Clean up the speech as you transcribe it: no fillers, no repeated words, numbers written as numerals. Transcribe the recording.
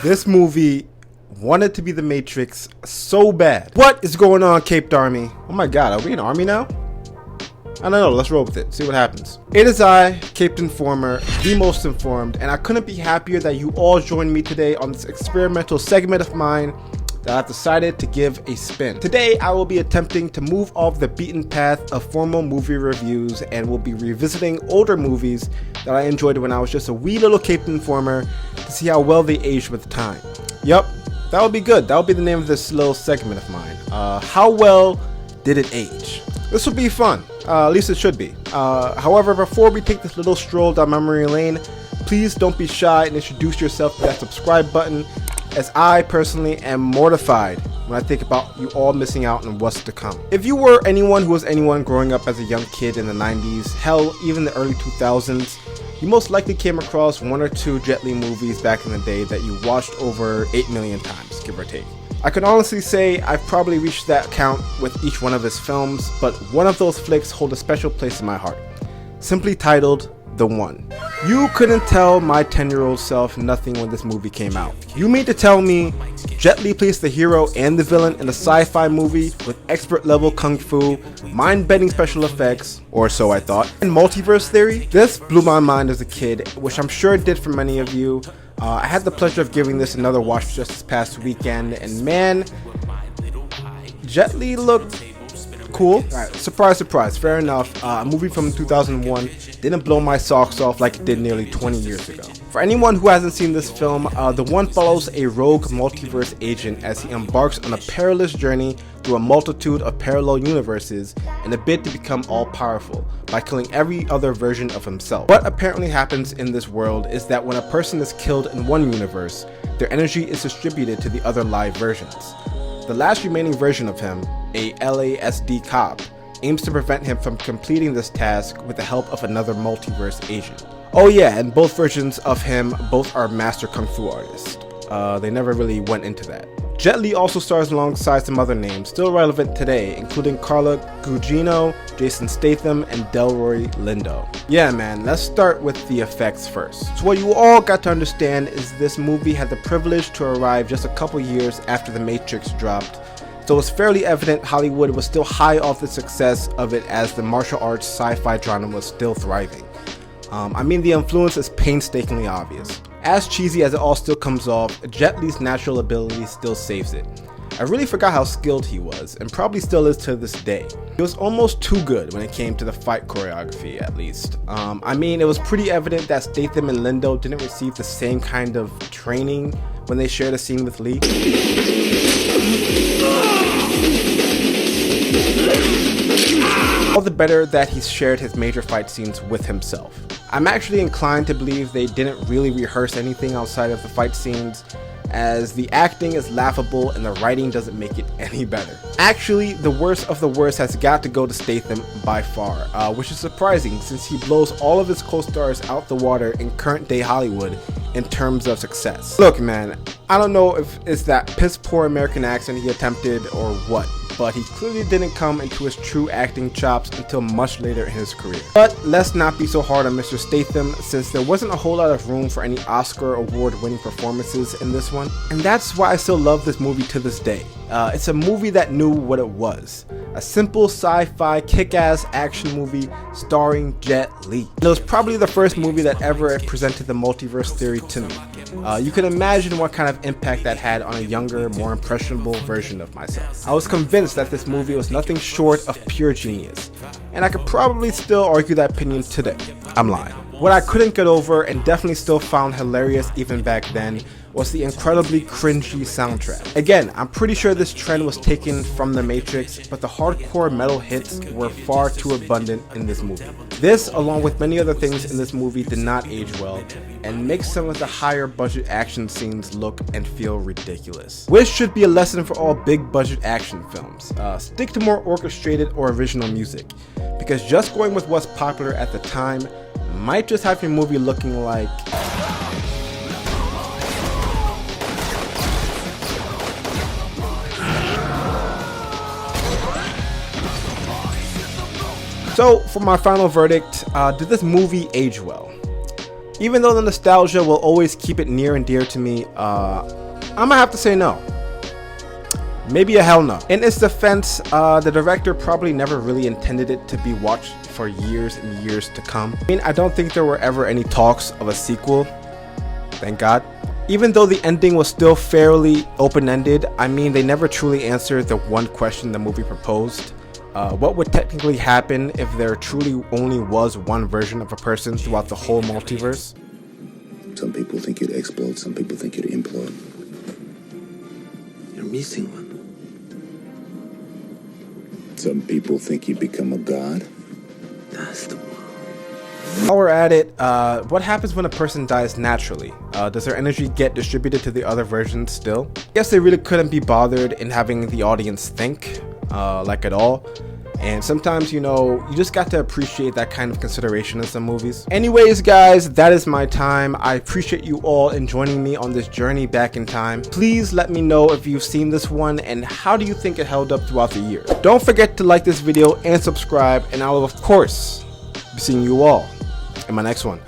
This movie wanted to be the Matrix so bad. What is going on, Caped Army? Oh my god, are we an army now? I don't know, let's roll with it, see what happens. It is I, Caped Informer, the most informed, and I couldn't be happier that you all joined me today on this experimental segment of mine that I've decided to give a spin. Today, I will be attempting to move off the beaten path of formal movie reviews and will be revisiting older movies that I enjoyed when I was just a wee little Caped Informer to see how well they aged with time. Yup, that would be good. That would be the name of this little segment of mine. How well did it age? This will be fun. At least it should be. However, before we take this little stroll down memory lane, please don't be shy and introduce yourself to that subscribe button, as I personally am mortified when I think about you all missing out on what's to come. If you were anyone who was anyone growing up as a young kid in the 90s, hell, even the early 2000s, you most likely came across one or two Jet Li movies back in the day that you watched over 8 million times, give or take. I can honestly say I've probably reached that count with each one of his films, but one of those flicks hold a special place in my heart, simply titled The One. You couldn't tell my 10-year-old self nothing when this movie came out. You mean to tell me Jet Li placed the hero and the villain in a sci-fi movie with expert level kung fu, mind-bending special effects, or so I thought, and multiverse theory? This blew my mind as a kid, which I'm sure it did for many of you. I had the pleasure of giving this another watch just this past weekend, and man, Jet Li looked cool. Alright, surprise, surprise, fair enough. A movie from 2001 didn't blow my socks off like it did nearly 20 years ago. For anyone who hasn't seen this film, The One follows a rogue multiverse agent as he embarks on a perilous journey through a multitude of parallel universes in a bid to become all-powerful by killing every other version of himself. What apparently happens in this world is that when a person is killed in one universe, their energy is distributed to the other live versions. The last remaining version of him, a LASD cop, aims to prevent him from completing this task with the help of another multiverse agent. Oh yeah, and both versions of him both are master kung fu artists. They never really went into that. Jet Li also stars alongside some other names still relevant today, including Carla Gugino, Jason Statham, and Delroy Lindo. Yeah man, let's start with the effects first. So what you all got to understand is this movie had the privilege to arrive just a couple years after The Matrix dropped, so it's fairly evident Hollywood was still high off the success of it as the martial arts sci-fi genre was still thriving. I mean, the influence is painstakingly obvious. As cheesy as it all still comes off, Jet Li's natural ability still saves it. I really forgot how skilled he was, and probably still is to this day. He was almost too good when it came to the fight choreography, at least. I mean, it was pretty evident that Statham and Lindo didn't receive the same kind of training when they shared a scene with Lee. All the better that he shared his major fight scenes with himself. I'm actually inclined to believe they didn't really rehearse anything outside of the fight scenes, as the acting is laughable and the writing doesn't make it any better. Actually, the worst of the worst has got to go to Statham by far, which is surprising since he blows all of his co-stars out the water in current day Hollywood in terms of success. Look man, I don't know if it's that piss poor American accent he attempted or what, but he clearly didn't come into his true acting chops until much later in his career. But let's not be so hard on Mr. Statham, since there wasn't a whole lot of room for any Oscar award-winning performances in this one, and that's why I still love this movie to this day. It's a movie that knew what it was. A simple sci-fi kick-ass action movie starring Jet Li. It was probably the first movie that ever presented the multiverse theory to me. You can imagine what kind of impact that had on a younger, more impressionable version of myself. I was convinced that this movie was nothing short of pure genius, and I could probably still argue that opinion today. I'm lying. What I couldn't get over, and definitely still found hilarious even back then, was the incredibly cringy soundtrack. Again, I'm pretty sure this trend was taken from The Matrix, but the hardcore metal hits were far too abundant in this movie. This, along with many other things in this movie, did not age well, and makes some of the higher budget action scenes look and feel ridiculous. Which should be a lesson for all big budget action films. Stick to more orchestrated or original music, because just going with what's popular at the time might just have your movie looking like... So, for my final verdict, did this movie age well? Even though the nostalgia will always keep it near and dear to me, I'm gonna have to say no. Maybe a hell no. In its defense, the director probably never really intended it to be watched for years and years to come. I mean, I don't think there were ever any talks of a sequel, thank God. Even though the ending was still fairly open-ended, I mean, they never truly answered the one question the movie proposed. What would technically happen if there truly only was one version of a person throughout the whole multiverse? Some people think you'd explode, some people think you'd implode. You're missing one. Some people think you become a god. That's the one. While we're at it, what happens when a person dies naturally? Does their energy get distributed to the other versions still? I guess they really couldn't be bothered in having the audience think, like at all. And sometimes, you know, you just got to appreciate that kind of consideration in some movies. Anyways, guys, that is my time. I appreciate you all in joining me on this journey back in time. Please let me know if you've seen this one and how do you think it held up throughout the year. Don't forget to like this video and subscribe, and I will, of course, be seeing you all in my next one.